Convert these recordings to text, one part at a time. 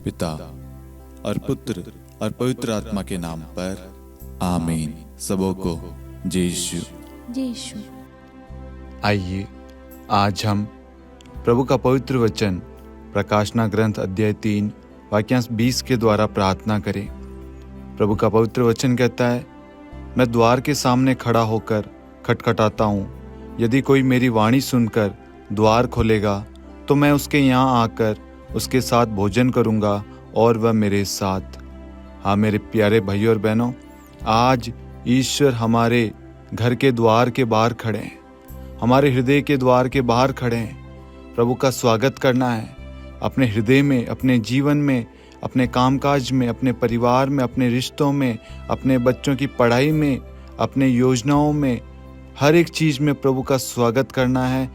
पिता और पुत्र और पवित्र आत्मा के नाम पर आमीन। सबों को जय यीशु। जय यीशु। आइए आज हम प्रभु का पवित्र वचन प्रकाशना ग्रंथ अध्याय 3 वाक्यांश 20 के द्वारा प्रार्थना करें। प्रभु का पवित्र वचन कहता है, मैं द्वार के सामने खड़ा होकर खटखटाता हूँ। यदि कोई मेरी वाणी सुनकर द्वार खोलेगा तो मैं उसके यहाँ आकर उसके साथ भोजन करूँगा और वह मेरे साथ। हाँ मेरे प्यारे भाइयों और बहनों, आज ईश्वर हमारे घर के द्वार के बाहर खड़े हैं, हमारे हृदय के द्वार के बाहर खड़े हैं। प्रभु का स्वागत करना है अपने हृदय में, अपने जीवन में, अपने कामकाज में, अपने परिवार में, अपने रिश्तों में, अपने बच्चों की पढ़ाई में, अपने योजनाओं में, हर एक चीज़ में प्रभु का स्वागत करना है।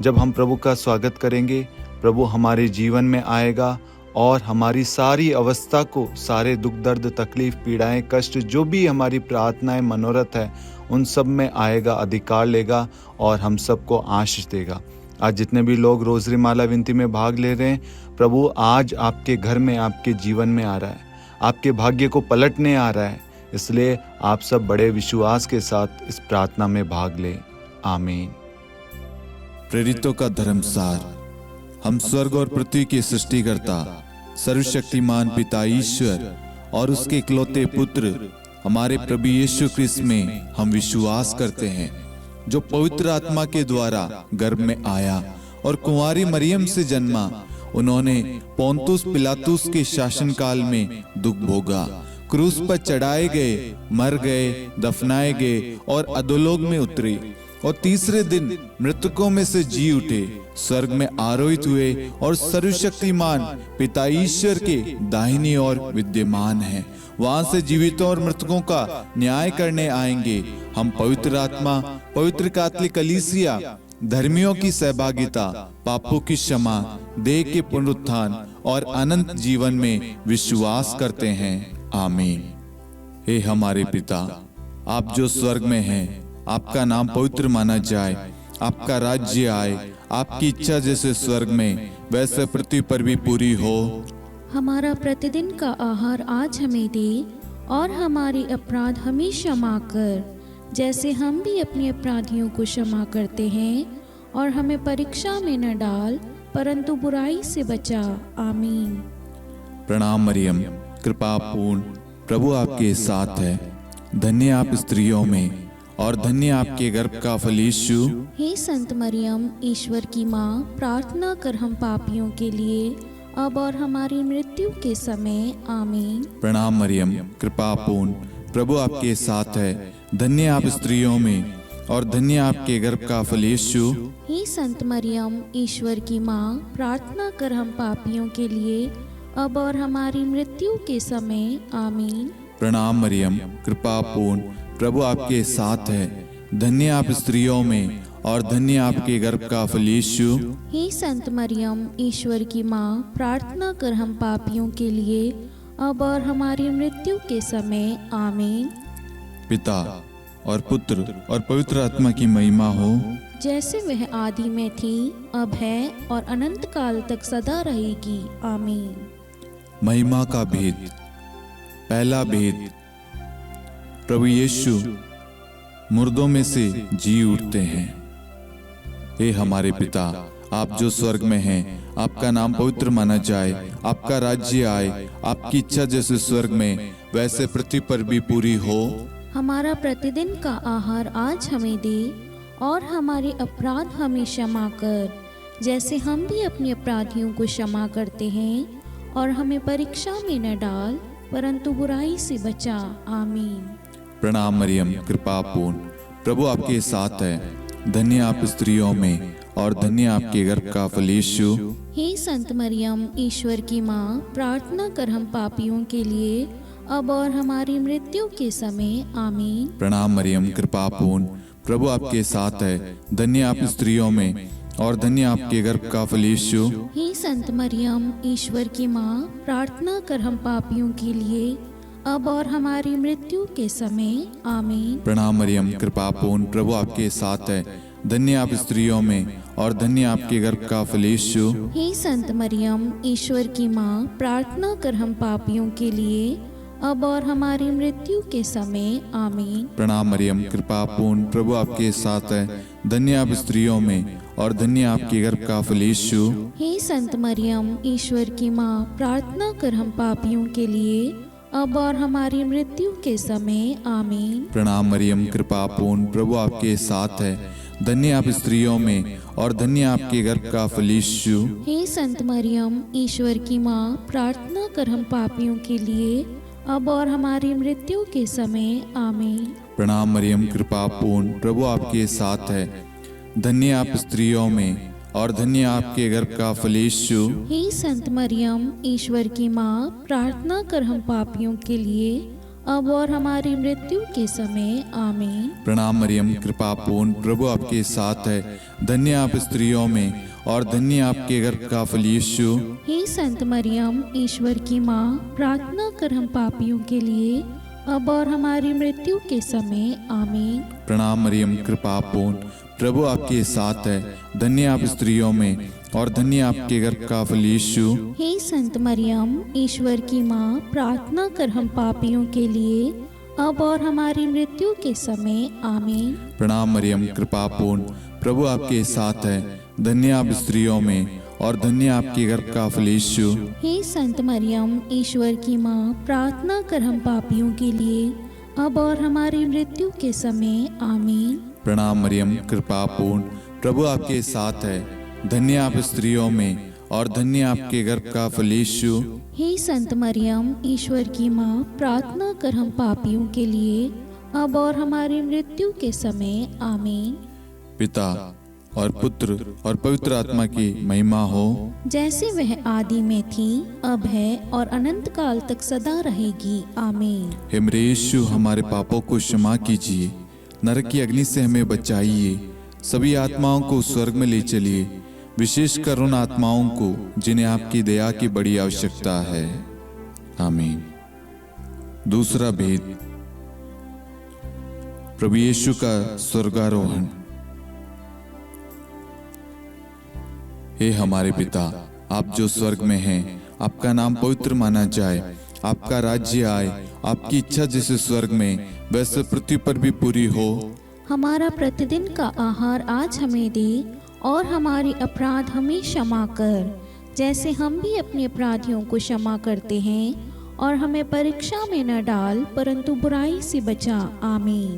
जब हम प्रभु का स्वागत करेंगे, प्रभु हमारे जीवन में आएगा और हमारी सारी अवस्था को, सारे दुख दर्द तकलीफ पीड़ाएं कष्ट जो भी हमारी प्रार्थनाएं मनोरथ है उन सब में आएगा, अधिकार लेगा और हम सबको आशीष देगा। आज जितने भी लोग रोजरी माला विनती में भाग ले रहे हैं, प्रभु आज आपके घर में, आपके जीवन में आ रहा है, आपके भाग्य को पलटने आ रहा है। इसलिए आप सब बड़े विश्वास के साथ इस प्रार्थना में भाग लें। आमीन। प्रेरितों का धर्मसार। हम स्वर्ग और पृथ्वी के सृष्टिकर्ता सर्वशक्तिमान पिता ईश्वर और उसके इकलौते पुत्र हमारे प्रभु यीशु क्रिस्त में हम विश्वास करते हैं, जो पवित्र आत्मा के द्वारा गर्भ में आया और कुंवारी मरियम से जन्मा। उन्होंने पोंतुस पिलातुस के शासनकाल में दुख भोगा, क्रूस पर चढ़ाए गए, मर गए, दफनाए गए और अधोलोक में उतरे और तीसरे दिन मृतकों में से जी उठे, स्वर्ग में आरोहित हुए और सर्वशक्तिमान पिता ईश्वर के दाहिनी ओर विद्यमान हैं। वहां से जीवितों और मृतकों का न्याय करने आएंगे। हम पवित्र आत्मा, पवित्र कैथोलिक कलीसिया, धर्मियों की सहभागिता, पापों की क्षमा, देह के पुनरुत्थान और अनंत जीवन में विश्वास करते हैं। आमीन। हे हमारे पिता, आप जो स्वर्ग में हैं, आपका नाम पवित्र माना जाए, आपका राज्य आए, आपकी इच्छा जैसे स्वर्ग में वैसे पृथ्वी पर भी पूरी हो। हमारा प्रतिदिन का आहार आज हमें दे और हमारे अपराध हमें क्षमा कर, जैसे हम भी अपने अपराधियों को क्षमा करते हैं, और हमें परीक्षा में न डाल परंतु बुराई से बचा। आमीन। प्रणाम मरियम, कृपा पूर्ण, प्रभु आपके साथ है। धन्य आप स्त्रियों में और धन्य आपके गर्भ का फल यीशु। हे संत मरियम, ईश्वर की माँ, प्रार्थना कर हम पापियों के लिए अब और हमारी मृत्यु के समय। आमीन। प्रणाम मरियम, कृपा पूर्ण, प्रभु आपके साथ है। धन्य आप स्त्रियों में और धन्य आपके गर्भ का फल यीशु। हे संत मरियम, ईश्वर की माँ, प्रार्थना कर हम पापियों के लिए अब और हमारी मृत्यु के समय। आमीन। प्रणाम मरियम, कृपा पूर्ण, प्रभु आपके साथ है। धन्य आप स्त्रियों में और धन्य आपके गर्भ का फल यीशु। हे संत मरियम, ईश्वर की माँ, प्रार्थना कर हम पापियों के लिए अब और हमारी मृत्यु के समय। आमीन। पिता और पुत्र और पवित्र आत्मा की महिमा हो, जैसे वह आदि में थी, अब है और अनंत काल तक सदा रहेगी। आमीन। महिमा का भेद। पहला भेद, प्रभु यीशु मुर्दों में से जी उठते हैं। हे हमारे पिता, आप जो स्वर्ग में हैं, आपका नाम पवित्र माना जाए, आपका राज्य आए, आपकी इच्छा जैसे स्वर्ग में वैसे पृथ्वी पर भी पूरी हो। हमारा प्रतिदिन का आहार आज हमें दे और हमारे अपराध हमें क्षमा कर, जैसे हम भी अपने अपराधियों को क्षमा करते हैं, और हमें परीक्षा में न डाल परंतु बुराई से बचा। आमीन। प्रणाम मरियम, कृपा पूर्ण, प्रभु आपके साथ है। धन्य आप स्त्रियों में और धन्य आपके गर्भ का फल यीशु। हे संत मरियम, ईश्वर की माँ, प्रार्थना कर हम पापियों के लिए अब और हमारी मृत्यु के समय। आमीन। प्रणाम मरियम, कृपा पूर्ण, प्रभु आपके साथ है। धन्य आप स्त्रियों में और धन्य आपके गर्भ का फल यीशु। हे संत मरियम, ईश्वर की माँ, प्रार्थना कर हम पापियों के लिए अब और हमारी मृत्यु के समय। आमीन। प्रणाम मरियम, कृपा पूर्ण, प्रभु आपके साथ है। धन्य आप स्त्रियों में और धन्य आपके गर्भ का फल यीशु। हे संत मरियम, ईश्वर की माँ, प्रार्थना कर हम पापियों के लिए, अब और हमारी मृत्यु के समय। आमीन। प्रणाम मरियम, कृपा पूर्ण, प्रभु आपके साथ है। धन्य आप स्त्रियों में और धन्य आपके गर्भ का फल यीशु। हे संत मरियम, ईश्वर की माँ, प्रार्थना कर हम पापियों के लिए, अब और हमारी मृत्यु के समय। आमीन। प्रणाम मरियम, कृपा पूर्ण, प्रभु आपके साथ है। धन्य आप स्त्रियों में और धन्य आपके गर्भ का फल यीशु। हे संत मरियम, ईश्वर की माँ, प्रार्थना कर हम पापियों के लिए, अब और हमारी मृत्यु के समय। आमीन। प्रणाम मरियम, कृपा पूर्ण, प्रभु आपके साथ है। धन्य आप स्त्रियों में और धन्य आपके गर्भ का फल यीशु। हे संत मरियम, ईश्वर की माँ, प्रार्थना कर हम पापियों के लिए, अब और हमारी मृत्यु के समय। आमीन। प्रणाम मरियम, कृपा पूर्ण, प्रभु आपके साथ है। धन्य आप स्त्रियों में और धन्य आपके गर्भ का फल यीशु। हे संत मरियम, ईश्वर की माँ, प्रार्थना कर हम पापियों के लिए, अब और हमारी मृत्यु के समय। आमीन। प्रणाम मरियम, कृपा पूर्ण, प्रभु आपके साथ है। धन्य आप स्त्रियों में और धन्य आपके गर्भ का फल यीशु। हे संत मरियम, ईश्वर की माँ, प्रार्थना कर हम पापियों के लिए, अब और हमारी मृत्यु के समय। आमीन। प्रणाम मरियम, कृपा पूर्ण, प्रभु आपके साथ है। धन्य आप स्त्रियों में और धन्य आपके गर्भ का फल यीशु। हे संत मरियम, ईश्वर की माँ, प्रार्थना कर हम पापियों के लिए, अब और हमारी मृत्यु के समय। आमीन। प्रणाम मरियम, कृपा पूर्ण, प्रभु आपके साथ है। धन्य आप स्त्रियों में और धन्य आपके गर्भ का फल यीशु। हे संत मरियम, ईश्वर की माँ, प्रार्थना कर हम पापियों के लिए, अब और हमारी मृत्यु के समय। आमीन। पिता और पुत्र और पवित्र आत्मा की महिमा हो, जैसे वह आदि में थी, अब है और अनंत काल तक सदा रहेगी। आमीन। हे मेरे यीशु, हमारे पापों को क्षमा कीजिए, नरक की अग्नि से हमें बचाइए, सभी आत्माओं को स्वर्ग में ले चलिए, विशेषकर उन आत्माओं को जिन्हें आपकी दया की बड़ी आवश्यकता है। आमीन। दूसरा भेद, प्रभु यीशु का स्वर्गारोहण। हे हमारे पिता, आप जो स्वर्ग में हैं, आपका नाम पवित्र माना जाए, आपका राज्य आए, आपकी इच्छा जैसे स्वर्ग में वैसे पृथ्वी पर भी पूरी हो। हमारा प्रतिदिन का आहार आज हमें दे, और हमारे अपराध हमें क्षमा कर, जैसे हम भी अपने अपराधियों को क्षमा करते हैं, और हमें परीक्षा में न डाल, परंतु बुराई से बचा। आमीन।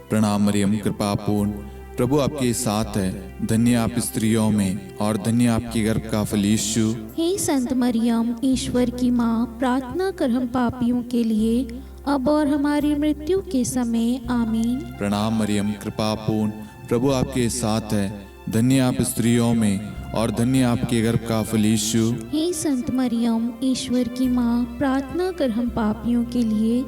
प्रणाम मरियम, कृपा पूर्ण, प्रभु आपके साथ है। धन्य आप स्त्रियों में और धन्य आपके गर्भ का फल यीशु। हे संत मरियम, ईश्वर की माँ, प्रार्थना कर हम पापियों के लिए, अब और हमारी मृत्यु के समय। आमीन। प्रणाम मरियम, कृपा पूर्ण, प्रभु आपके साथ है। धन्य आप स्त्रियों में और धन्य आपके गर्भ का फल यीशु। हे संत मरियम, ईश्वर की माँ, प्रार्थना कर हम पापियों के लिए,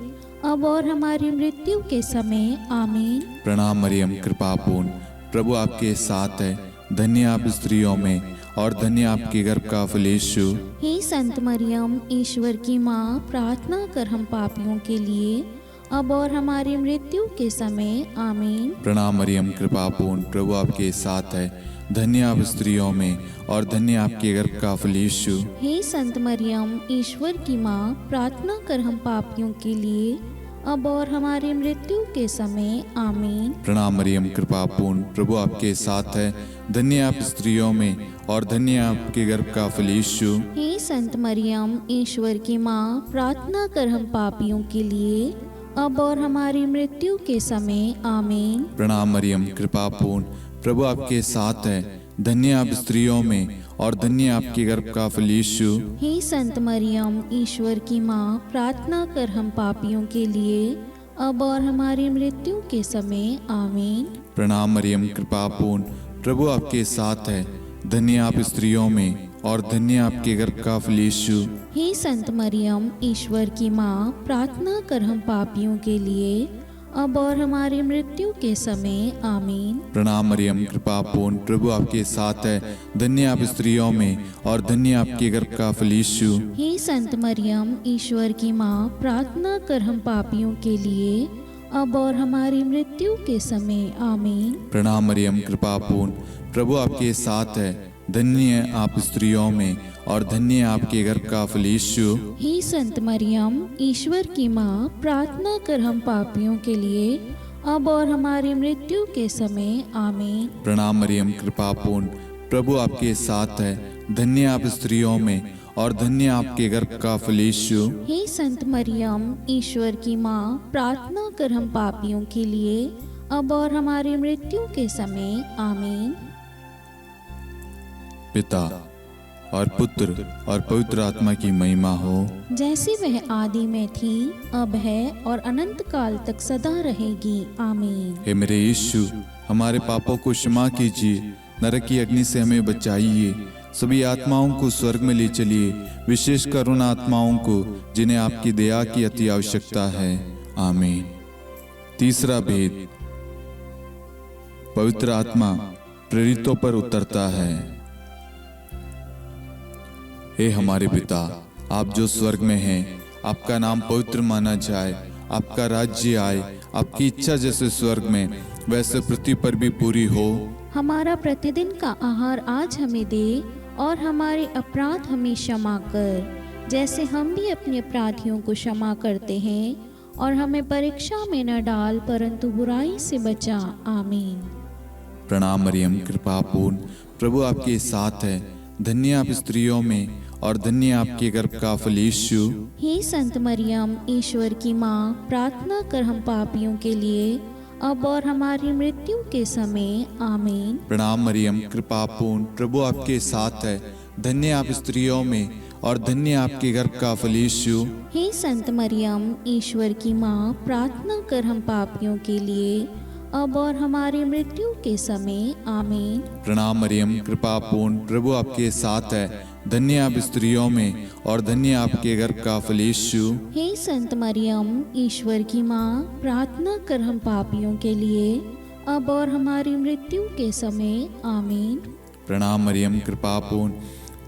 अब और हमारी मृत्यु के समय। आमीन। प्रणाम मरियम, कृपा पूर्ण, प्रभु आपके साथ है। धन्य आप स्त्रियों में और धन्य आपके गर्भ का फल यीशु। हे संत मरियम, ईश्वर की माँ, प्रार्थना कर हम पापियों के लिए, अब और हमारी मृत्यु के समय। आमीन। प्रणाम मरियम, कृपा पूर्ण, प्रभु आपके साथ है। धन्य आप स्त्रियों में और धन्य आपके गर्भ का फल यीशु। हे संत मरियम, ईश्वर की माँ, प्रार्थना कर हम पापियों के लिए, अब और हमारी मृत्यु के समय। आमीन। प्रणाम मरियम, कृपा पूर्ण, प्रभु आपके साथ है। धन्य आप स्त्रियों में और धन्य आपके गर्भ का फल यीशु। हे संत मरियम, ईश्वर की माँ, प्रार्थना कर हम पापियों के लिए, अब और हमारी मृत्यु के समय। आमीन। प्रणाम मरियम, कृपा पूर्ण, प्रभु आपके साथ है। धन्य आप स्त्रियों में और धन्य आपके गर्भ का फल यीशु। हे संत मरियम, ईश्वर की माँ, प्रार्थना कर हम पापियों के लिए, अब और हमारी मृत्यु के समय। आमीन। प्रणाम मरियम, कृपा पूर्ण, प्रभु आपके साथ है। धन्य आप स्त्रियों में और धन्य आपके गर्भ का फल यीशु। हे संत मरियम, ईश्वर की माँ, प्रार्थना कर हम पापियों के लिए, अब और हमारी मृत्यु के समय। आमीन। प्रणाम मरियम, कृपा पूर्ण, प्रभु आपके साथ है। धन्य आप स्त्रियों में और धन्य आपके गर्भ का फल यीशु। हे संत मरियम, ईश्वर की माँ, प्रार्थना कर हम पापियों के लिए, अब और हमारी मृत्यु के समय आमीन। प्रणाम मरियम, कृपा पूर्ण, प्रभु आपके साथ है। धन्य आप स्त्रियों में और धन्य आपके गर्भ का फल यीशु। हे संत मरियम, ईश्वर की माँ, प्रार्थना कर हम पापियों के लिए अब और हमारी मृत्यु के समय आमीन। प्रणाम मरियम, कृपा पूर्ण, प्रभु आपके साथ है। धन्य आप स्त्रियों में और धन्य आपके गर्भ का फल यीशु। हे संत मरियम, ईश्वर की माँ, प्रार्थना कर हम पापियों के लिए अब और हमारी मृत्यु के समय आमीन। पिता और पुत्र और पवित्र आत्मा की महिमा हो, जैसे वह आदि में थी, अब है और अनंत काल तक सदा रहेगी आमीन। हे मेरे यीशु, हमारे पापों को क्षमा कीजिए, नरक की अग्नि से हमें बचाइए, सभी आत्माओं को स्वर्ग में ले चलिए, विशेषकर उन आत्माओं को जिन्हें आपकी दया की अति आवश्यकता है। आमीन। तीसरा भेद, पवित्र आत्मा प्रेरितों पर उतरता है। हे हमारे पिता, आप जो स्वर्ग में हैं, आपका नाम पवित्र माना जाए, आपका राज्य आए, आपकी इच्छा जैसे स्वर्ग में वैसे पृथ्वी पर भी पूरी हो। हमारा प्रतिदिन का आहार आज हमें दे और हमारे अपराध हमें क्षमा कर, जैसे हम भी अपने अपराधियों को क्षमा करते हैं, और हमें परीक्षा में न डाल परंतु बुराई से बचा आमीन। प्रणाम मरियम, कृपा पूर्ण, प्रभु आपके साथ है। धन्य आप स्त्रियों में और धन्य आपके गर्भ का फल यीशु। हे संत मरियम, ईश्वर की माँ, प्रार्थना कर हम पापियों के लिए अब और हमारी मृत्यु के समय आमीन। प्रणाम मरियम, कृपा पूर्ण, प्रभु आपके साथ है। धन्य आप स्त्रियों में और धन्य आपके गर्भ का फल यीशु। हे संत मरियम, ईश्वर की माँ, प्रार्थना कर हम पापियों के लिए अब और हमारी मृत्यु के समय आमीन। प्रणाम मरियम, कृपा पूर्ण, प्रभु आपके साथ है। धन्य आप स्त्रियों में और धन्य आपके गर्भ का फल यीशु। हे संत मरियम, ईश्वर की माँ, प्रार्थना कर हम पापियों के लिए अब और हमारी मृत्यु के समय आमीन। प्रणाम मरियम, कृपा पूर्ण,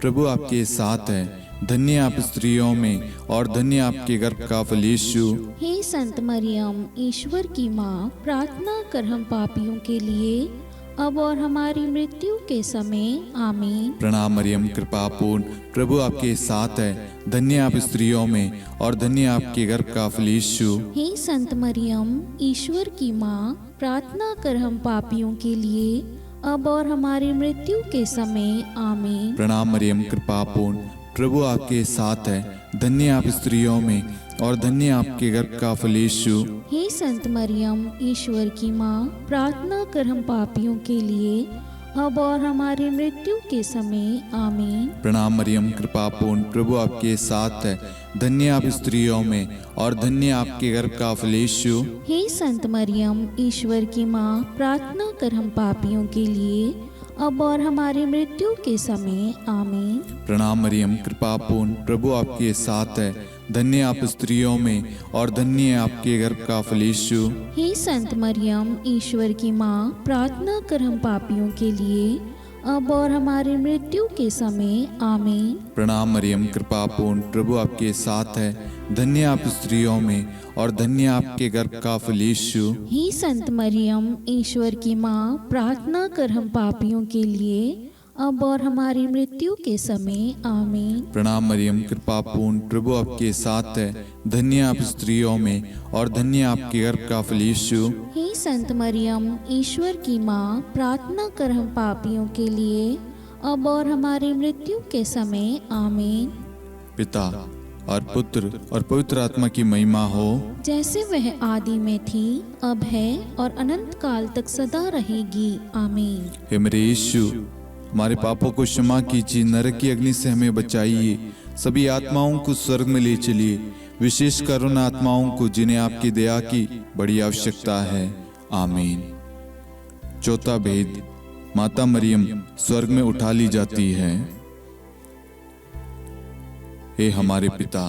प्रभु आपके साथ है। धन्य आप स्त्रियों में और धन्य आपके गर्भ का फल यीशु। हे संत मरियम, ईश्वर की माँ, प्रार्थना कर हम पापियों के लिए अब और हमारी मृत्यु के समय आमीन। प्रणाम मरियम, कृपा पूर्ण, प्रभु आपके साथ है। धन्य आप स्त्रियों में और धन्य आपके गर्भ का फल यीशु। हे संत मरियम, ईश्वर की माँ, प्रार्थना कर हम पापियों के लिए अब और हमारी मृत्यु के समय आमीन। प्रणाम मरियम, कृपा पूर्ण, प्रभु आपके साथ है। धन्य आप स्त्रियों में और धन्य आपके गर्भ का फल यीशु। हे संत मरियम, ईश्वर की माँ, प्रार्थना कर हम पापियों के लिए अब और हमारी मृत्यु के समय आमीन। प्रणाम मरियम, कृपा पूर्ण, प्रभु आपके साथ है। धन्य आप स्त्रियों में और धन्य आपके गर्भ का फल यीशु। हे संत मरियम, ईश्वर की माँ, प्रार्थना कर हम पापियों के लिए अब और हमारी मृत्यु के समय आमीन। प्रणाम मरियम, कृपा पूर्ण, प्रभु आपके साथ है। धन्य आप स्त्रियों में और धन्य आपके गर्भ का फल यीशु। हे संत मरियम, ईश्वर की माँ, प्रार्थना कर हम पापियों के लिए अब और हमारी मृत्यु के समय आमीन। प्रणाम मरियम, कृपा पूर्ण, प्रभु आपके साथ है। धन्य आप स्त्रियों में और धन्य आपके गर्भ का फल यीशु। हे संत मरियम, ईश्वर की माँ, प्रार्थना कर हम पापियों के लिए अब और हमारी मृत्यु के समय आमीन। प्रणाम मरियम, कृपा पूर्ण, प्रभु आपके साथ है। धन्य आप स्त्रियों में और धन्य आपके गर्भ का फल यीशु। हे संत मरियम, ईश्वर की माँ, प्रार्थना कर हम पापियों के लिए अब और हमारी मृत्यु के समय आमीन। पिता और पुत्र और पवित्र आत्मा की महिमा हो, जैसे वह आदि में थी, अब है और अनंत काल तक सदा रहेगी आमीन। हे मेरे यीशु, हमारे पापों को क्षमा कीजिए, नरक की अग्नि से हमें बचाइए, सभी आत्माओं को स्वर्ग में ले चलिए, विशेषकर उन आत्माओं को जिन्हें आपकी दया की बड़ी आवश्यकता है। आमीन। चौथा भेद, माता मरियम स्वर्ग में उठा ली जाती है। हे हमारे पिता,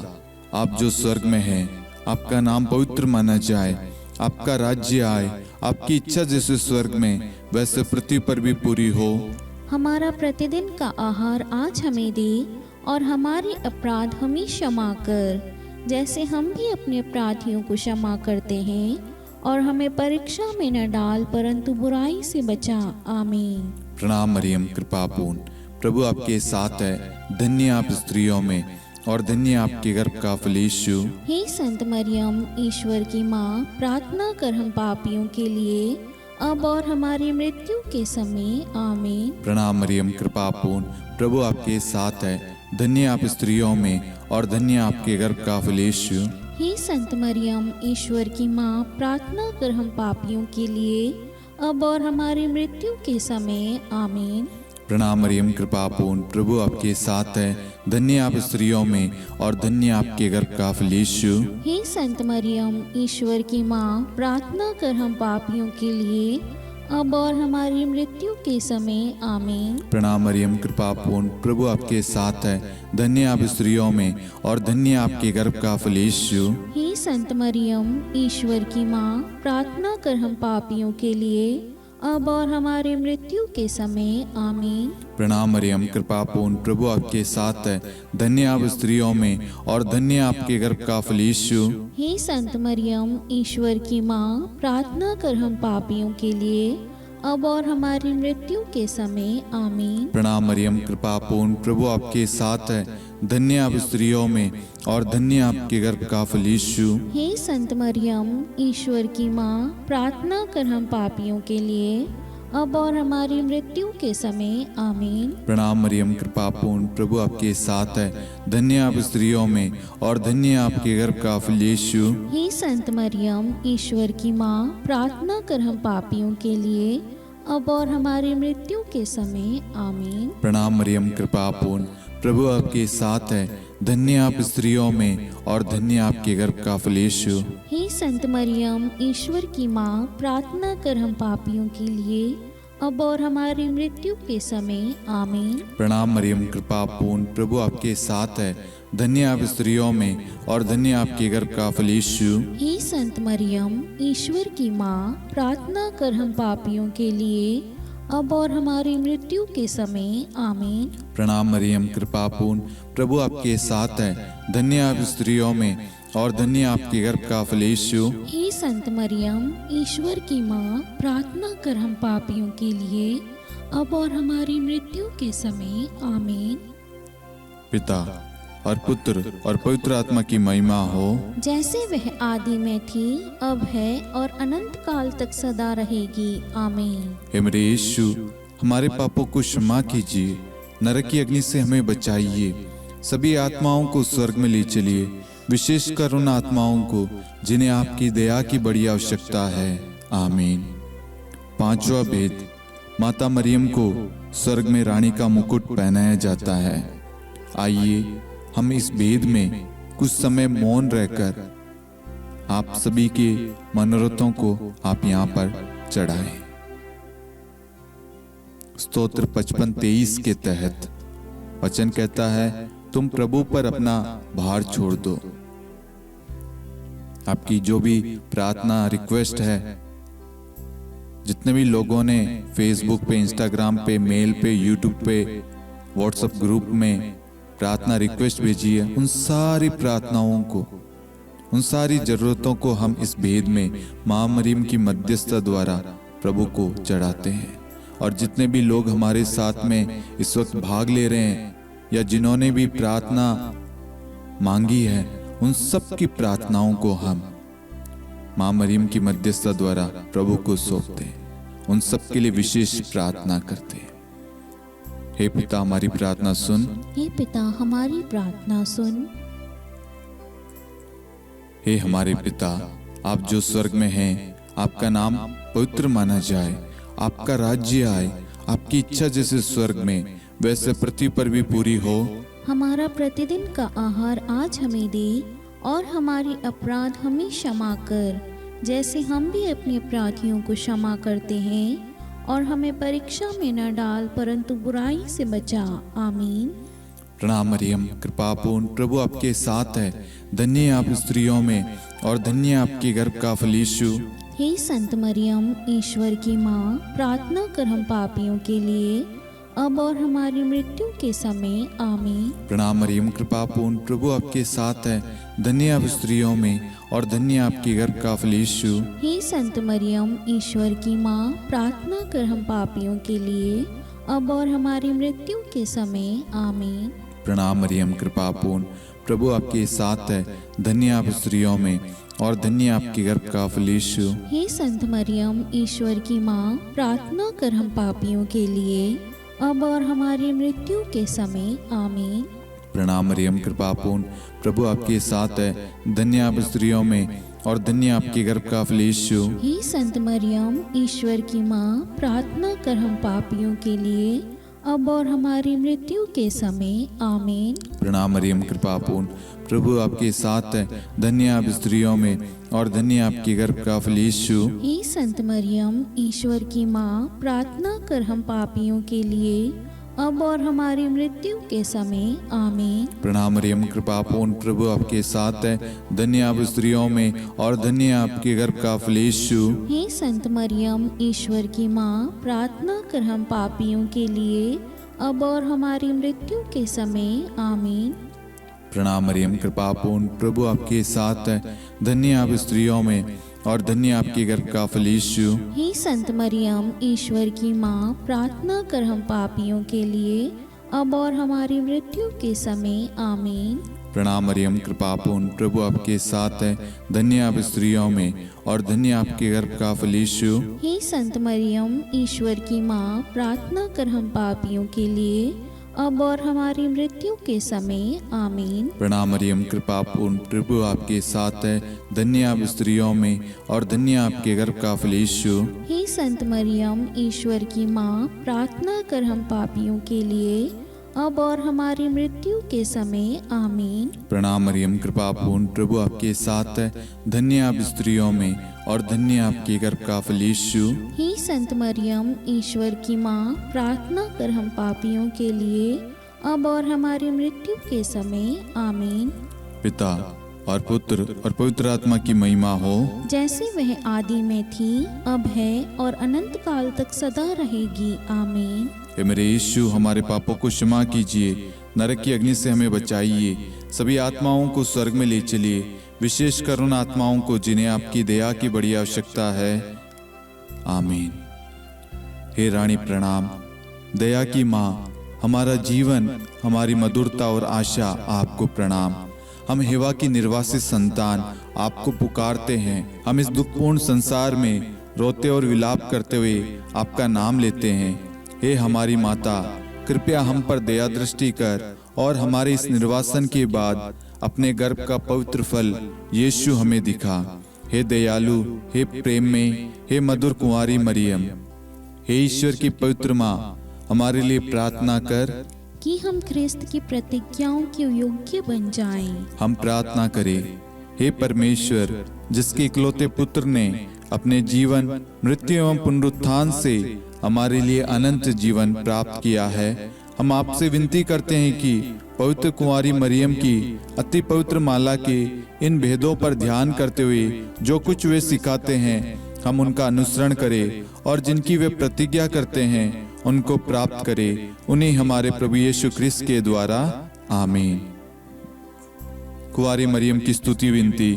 आप जो स्वर्ग में हैं, आपका नाम पवित्र माना जाए, आपका राज्य आए, आपकी इच्छा जैसे स्वर्ग में वैसे पृथ्वी पर भी पूरी हो। हमारा प्रतिदिन का आहार आज हमें दे और हमारे अपराध हमें क्षमा कर, जैसे हम भी अपने अपराधियों को क्षमा करते हैं, और हमें परीक्षा में न डाल परंतु बुराई से बचा। आमीन। प्रणाम मरियम, कृपा पूर्ण, प्रभु आपके साथ है। धन्य आप स्त्रियों में और धन्य आपके गर्भ का फल यीशु। हे संत मरियम, ईश्वर की माँ, प्रार्थना कर हम पापियों के लिए अब और हमारी मृत्यु के समय। आमीन। प्रणाम मरियम, कृपा पूर्ण, प्रभु आपके साथ है। धन्य आप स्त्रियों में और धन्य आपके गर्भ का फल यीशु। हे संत मरियम, ईश्वर की माँ, प्रार्थना कर हम पापियों के लिए अब और हमारी मृत्यु के समय। आमीन। प्रणाम मरियम, कृपा पूर्ण, प्रभु आपके साथ है। धन्य आप स्त्रियों में और धन्य आपके गर्भ का फल यीशु। हे संत मरियम, ईश्वर की माँ, प्रार्थना कर हम पापियों के लिए अब और हमारी मृत्यु के समय। आमीन। प्रणाम मरियम, कृपा पूर्ण, प्रभु आपके साथ है। धन्य आप स्त्रियों में और धन्य आपके गर्भ का फल यीशु। हे संत मरियम, ईश्वर की माँ, प्रार्थना कर हम पापियों के लिए अब और हमारी मृत्यु के समय। आमीन। प्रणाम मरियम, कृपा पूर्ण, प्रभु आपके साथ है। धन्य आप स्त्रियों में और धन्य आपके गर्भ का फल यीशु। हे संत मरियम, ईश्वर की माँ, प्रार्थना कर हम पापियों के लिए अब और हमारी मृत्यु के समय। आमीन। प्रणाम मरियम, कृपा पूर्ण, प्रभु आपके साथ है। धन्य आप स्त्रियों में और धन्य आपके गर्भ का फल यीशु। हे संत मरियम, ईश्वर की माँ, प्रार्थना कर हम पापियों के लिए अब और हमारी मृत्यु के समय। आमीन। प्रणाम मरियम, कृपा पूर्ण, प्रभु आपके साथ है। धन्य आप स्त्रियों में और धन्य आपके गर्भ का फल यीशु। हे संत मरियम, ईश्वर की माँ, प्रार्थना कर हम पापियों के लिए अब और हमारी मृत्यु के समय। आमीन। प्रणाम मरियम, कृपा पूर्ण, प्रभु आपके साथ है। धन्य आप स्त्रियों में और धन्य आपके गर्भ का फल यीशु। हे संत मरियम, ईश्वर की माँ, प्रार्थना कर हम पापियों के लिए अब और हमारी मृत्यु के समय। आमीन। प्रणाम मरियम, कृपा पूर्ण, प्रभु आपके साथ है। धन्य आप स्त्रियों में और धन्य आपके गर्भ का फल यीशु। हे संत मरियम, ईश्वर की माँ, प्रार्थना कर हम पापियों के लिए अब और हमारी मृत्यु के समय। आमीन। प्रणाम मरियम, कृपा पूर्ण, प्रभु आपके साथ है। धन्य आप स्त्रियों में और धन्य आपके गर्भ का फल यीशु। हे संत मरियम, ईश्वर की माँ, प्रार्थना कर हम पापियों के लिए अब और हमारी मृत्यु के समय। आमीन। पिता और पुत्र और पवित्र आत्मा की महिमा हो, जैसे वह आदि में थी, अब है और अनंत काल तक सदा रहेगी। आमीन। हे मेरे यीशु, हमारे पापों को क्षमा कीजिए, नरक की अग्नि से हमें बचाइए, सभी आत्माओं को स्वर्ग में ले चलिए, विशेषकर उन आत्माओं को जिन्हें आपकी दया की बड़ी आवश्यकता है। आमीन। पांचवा भेद, माता मरियम को स्वर्ग में रानी का मुकुट पहनाया जाता है। आइए हम इस भेद में कुछ समय मौन रहकर आप सभी के मनोरथों को आप यहाँ पर चढ़ाएं। स्तोत्र 55-23 के तहत वचन कहता है, तुम प्रभु पर अपना भार छोड़ दो। आपकी जो भी प्रार्थना रिक्वेस्ट है, जितने भी लोगों ने फेसबुक पे, इंस्टाग्राम पे, मेल पे, यूट्यूब पे, व्हाट्सएप ग्रुप में प्रार्थना रिक्वेस्ट भेजी है, उन सारी प्रार्थनाओं को, उन सारी जरूरतों को हम इस भेद में माँ मरियम की मध्यस्थता द्वारा प्रभु को चढ़ाते हैं। और जितने भी लोग हमारे साथ में इस वक्त भाग ले रहे हैं या जिन्होंने भी प्रार्थना मांगी है, उन सब की प्रार्थनाओं को हम माँ मरियम की मध्यस्थता द्वारा प्रभु को सौंपते हैं, उन सब के लिए विशेष प्रार्थना करते हैं। हे पिता, हमारी प्रार्थना सुन। हे पिता, हमारी प्रार्थना सुन। हे हमारे पिता, आप जो स्वर्ग में हैं, आपका नाम पवित्र माना जाए, आपका राज्य आए, आपकी इच्छा जैसे स्वर्ग में वैसे पृथ्वी पर भी पूरी हो। हमारा प्रतिदिन का आहार आज हमें दे और हमारी अपराध हमें क्षमा कर, जैसे हम भी अपने अपराधियों को क्षमा करते हैं, और हमें परीक्षा में न डाल परंतु बुराई से बचा। आमीन। प्रणाम मरियम, कृपा पूर्ण, प्रभु आपके साथ है। धन्य आप स्त्रियों में और धन्य आपके गर्भ का फल यीशु। हे संत मरियम, ईश्वर की माँ, प्रार्थना कर हम पापियों के लिए अब और हमारी मृत्यु के समय आमीन। प्रणाम मरियम, कृपा पूर्ण, प्रभु आपके साथ है। धन्य आप स्त्रियों में और धन्य आपके गर्भ का फल यीशु। हे संत मरियम, ईश्वर की माँ, प्रार्थना कर हम पापियों के लिए, अब और हमारी मृत्यु के समय आमीन। प्रणाम मरियम, कृपा पूर्ण, प्रभु आपके साथ है। धन्य आप स्त्रियों में और धन्य आपके गर्भ का फल यीशु। हे संत मरियम, ईश्वर की माँ, प्रार्थना कर हम पापियों के लिए, अब और हमारी मृत्यु के समय आमीन। प्रणाम मरियम, कृपा पूर्ण, प्रभु आपके साथ है। धन्य आप स्त्रियों में और धन्य आपके गर्भ का फल यीशु। हे संत मरियम, ईश्वर की माँ, प्रार्थना कर हम पापियों के लिए, अब और हमारी मृत्यु के समय आमीन। प्रणाम मरियम, कृपा पूर्ण, प्रभु आपके साथ है। धन्य आप स्त्रियों में और धन्य आपके गर्भ का फल यीशु। हे संत मरियम, ईश्वर की माँ, प्रार्थना कर हम पापियों के लिए, अब और हमारी मृत्यु के समय आमीन। प्रणाम मरियम, कृपा पूर्ण, प्रभु आपके साथ है। धन्य आप स्त्रियों में और धन्य आपके गर्भ का फल यीशु। हे संत मरियम, ईश्वर की माँ, प्रार्थना कर हम पापियों के लिए, अब और हमारी मृत्यु के समय आमीन। प्रणाम मरियम, कृपा पूर्ण, प्रभु आपके साथ है। धन्य आप स्त्रियों में और धन्य आपके गर्भ का फल यीशु। हे संत मरियम, ईश्वर की माँ, प्रार्थना कर हम पापियों के लिए, अब और हमारी मृत्यु के समय आमीन। प्रणाम मरियम, कृपा पूर्ण, प्रभु आपके साथ है। धन्य आप स्त्रियों में और धन्य आपके गर्भ का फल यीशु। हे संत मरियम, ईश्वर की माँ, प्रार्थना कर हम पापियों के लिए, अब और हमारी मृत्यु के समय आमीन। प्रणाम मरियम, कृपा पूर्ण, प्रभु आपके साथ है। धन्य आप स्त्रियों में और धन्य आपके गर्भ का फल यीशु। हे संत मरियम, ईश्वर की माँ, प्रार्थना कर हम पापियों के लिए, अब और हमारी मृत्यु के समय आमीन। प्रणाम मरियम, कृपा पूर्ण, प्रभु आपके साथ है। धन्य आप स्त्रियों में और धन्य आपके गर्भ का फल यीशु। हे संत मरियम, ईश्वर की माँ, प्रार्थना कर हम पापियों के लिए, अब और हमारी मृत्यु के समय आमीन। पिता और पुत्र और पवित्र आत्मा की महिमा हो, जैसे वह आदि में थी, अब है और अनंत काल तक सदा रहेगी आमीन। हे मेरे यीशु, हमारे पापों को क्षमा कीजिए, नरक की अग्नि से हमें बचाइए, सभी आत्माओं को स्वर्ग में ले चलिए, विशेषकर उन आत्माओं को जिन्हें आपकी दया की बड़ी आवश्यकता है। आमीन। हे रानी प्रणाम, दया की माँ, हमारा जीवन, हमारी मधुरता और आशा आपको प्रणाम। हम हेवा की निर्वासित संतान आपको पुकारते हैं। हम इस दुखपूर्ण संसार में रोते और विलाप करते हुए आपका नाम लेते हैं। हे हमारी माता, कृपया हम पर दया दृष्टि कर और हमारे इस निर्वासन के बाद अपने गर्भ का पवित्र फल यीशु हमें दिखा। हे दयालु, हे प्रेम में, हे मधुर कुंवारी मरियम, हे ईश्वर की पवित्र माँ, हमारे लिए प्रार्थना कर कि हम ख्रिस्त की प्रतिज्ञाओं के योग्य बन जाएं। हम प्रार्थना करें। हे परमेश्वर, जिसके इकलौते पुत्र ने अपने जीवन, मृत्यु एवं पुनरुत्थान से हमारे लिए अनंत जीवन प्राप्त किया है, हम आपसे विनती करते हैं कि पवित्र कुंवारी मरियम की अति पवित्र माला के इन भेदों पर ध्यान करते हुए जो कुछ वे सिखाते हैं, हम उनका अनुसरण करें और जिनकी वे प्रतिज्ञा करते हैं उनको प्राप्त करें। उन्हीं हमारे प्रभु यीशु ख्रिस्त के द्वारा आमीन। कुंवारी मरियम की स्तुति विनती।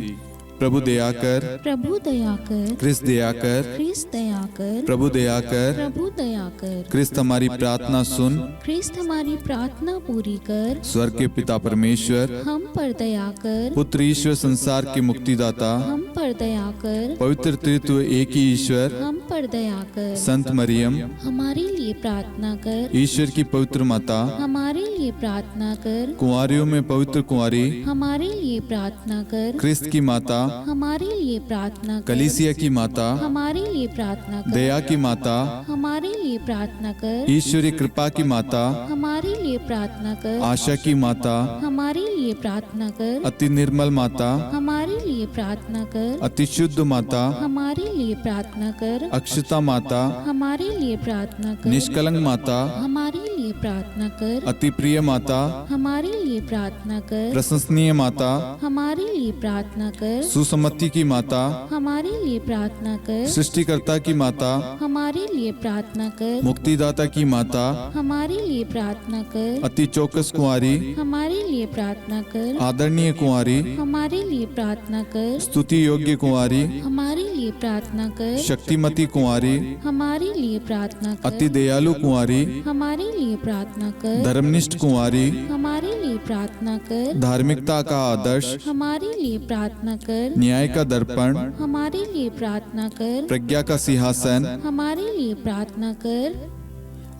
प्रभु दया कर, प्रभु दया कर, ख्रिस्त दया कर, ख्रिस्त दया कर, प्रभु दया कर, प्रभु दया कर, ख्रिस्त हमारी प्रार्थना सुन। ख्रिस्त हमारी प्रार्थना पूरी कर, स्वर्ग के पिता परमेश्वर, हम पर दया कर, पुत्र ईश्वर संसार के मुक्तिदाता, हम पर दया कर, पवित्र त्रित्व एक ही ईश्वर, हम पर दया कर, संत मरियम, हमारे लिए प्रार्थना कर, ईश्वर की पवित्र माता, हमारे लिए प्रार्थना कर, कुंवारियों में पवित्र कुंवारी, हमारे लिए प्रार्थना कर, ख्रिस्त की माता, हमारे लिए प्रार्थना कर, कलीसिया की माता, हमारे लिए प्रार्थना कर, दया की माता, हमारे लिए प्रार्थना कर, ईश्वरी कृपा की माता, हमारे लिए प्रार्थना कर, आशा की माता, हमारे लिए प्रार्थना कर, अति निर्मल माता, हमारे लिए प्रार्थना कर, अति शुद्ध माता, हमारे लिए प्रार्थना कर, अक्षता माता, हमारे लिए प्रार्थना कर, निष्कलंक माता, हमारे लिए प्रार्थना कर, अति प्रिय प्रिय माता, हमारे लिए प्रार्थना कर। प्रशंसनीय माता, हमारे लिए प्रार्थना कर। सुसम्मति की माता, हमारे लिए प्रार्थना कर। सृष्टिकर्ता की माता, हमारे लिए प्रार्थना कर। मुक्तिदाता की माता, हमारे लिए प्रार्थना कर। अति चौकस कुंवारी, हमारे लिए प्रार्थना कर। आदरणीय कुंवारी, हमारे लिए प्रार्थना कर। स्तुति योग्य कुंवारी, हमारे लिए प्रार्थना कर। शक्तिमती कुंवारी, हमारे लिए प्रार्थना कर। अति दयालु कुंवारी, हमारे लिए प्रार्थना कर। धर्मनिष्ठ कुंवारी, हमारे लिए प्रार्थना कर। धार्मिकता का आदर्श, हमारे लिए प्रार्थना कर। न्याय का दर्पण, हमारे लिए प्रार्थना कर। प्रज्ञा का सिंहासन, हमारे लिए प्रार्थना कर।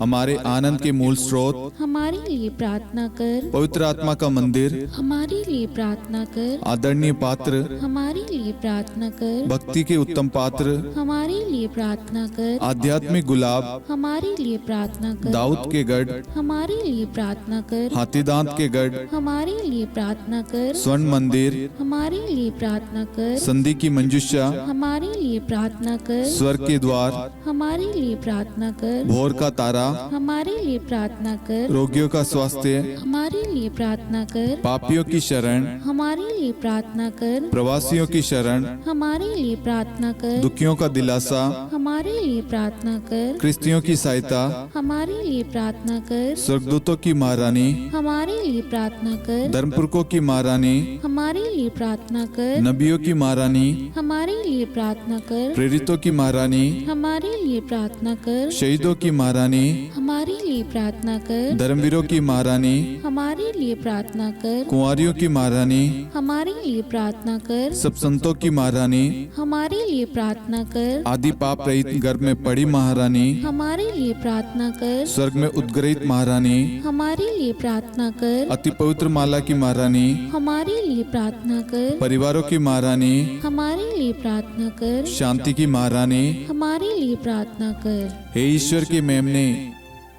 हमारे आनंद के मूल स्रोत, हमारे लिए प्रार्थना कर। पवित्र आत्मा का मंदिर, हमारे लिए प्रार्थना कर। आदरणीय पात्र, हमारे लिए प्रार्थना कर। भक्ति के उत्तम पात्र, हमारे लिए प्रार्थना कर। आध्यात्मिक गुलाब, हमारे लिए प्रार्थना कर। दाऊद के गढ़, हमारे लिए प्रार्थना कर। हाथीदांत के गढ़, हमारे लिए प्रार्थना कर। स्वर्ण मंदिर, हमारे लिए प्रार्थना कर। संधि की मंजुषा, हमारे लिए प्रार्थना कर। स्वर्ग के द्वार, हमारे लिए प्रार्थना कर। भोर का तारा, हमारे लिए प्रार्थना कर। रोगियों का स्वास्थ्य, हमारे लिए प्रार्थना कर। पापियों की शरण, हमारे लिए प्रार्थना कर। प्रवासियों की शरण, हमारे लिए प्रार्थना कर। दुखियों का दिलासा, हमारे लिए प्रार्थना कर। क्रिस्तियों की सहायता, हमारे लिए प्रार्थना कर। स्वर्गदूतों की महारानी, हमारे लिए प्रार्थना कर। धर्मपुरखों की महारानी, हमारे लिए प्रार्थना कर। नबियों की महारानी, हमारे लिए प्रार्थना कर। प्रेरितों की महारानी, हमारे लिए प्रार्थना कर। शहीदों की महारानी, हमारे लिए प्रार्थना कर। धर्मवीरों की महारानी, हमारे लिए प्रार्थना कर। कुंवारियों की महारानी, हमारे लिए प्रार्थना कर। सब संतों की महारानी, हमारे लिए प्रार्थना कर। आदि पाप रहित गर्भ में पड़ी महारानी, हमारे लिए प्रार्थना कर। स्वर्ग में उद्ग्रहित महारानी, हमारे लिए प्रार्थना कर। अति पवित्र माला की महारानी, हमारे लिए प्रार्थना कर। परिवारों की महारानी, हमारे लिए प्रार्थना कर। शांति की महारानी, हमारे लिए प्रार्थना कर। हे ईश्वर के मेमने,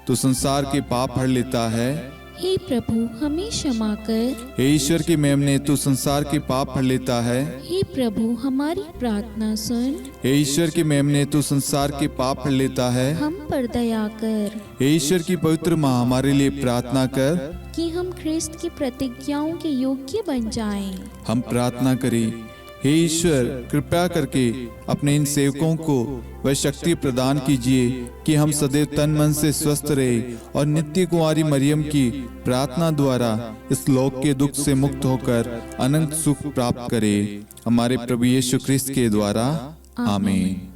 तू संसार के पाप हर लेता है। हे प्रभु हमें क्षमा कर। हे ईश्वर के मेमने, तू संसार के पाप हर लेता है। हे प्रभु हमारी प्रार्थना सुन। हे ईश्वर के मेमने, तू संसार के पाप हर लेता है। हम पर दया कर हे ईश्वर की पवित्र माँ, हमारे लिए प्रार्थना कर। कि हम ख्रिस्त की प्रतिज्ञाओं के योग्य बन जाएं। हम प्रार्थना करें, हे ईश्वर कृपया करके अपने इन सेवकों को वह शक्ति प्रदान कीजिए कि हम सदैव तन मन से स्वस्थ रहे और नित्य कुंवारी मरियम की प्रार्थना द्वारा इस लोक के दुख से मुक्त होकर अनंत सुख प्राप्त करें। हमारे प्रभु यीशु ख्रिस्त के द्वारा आमीन।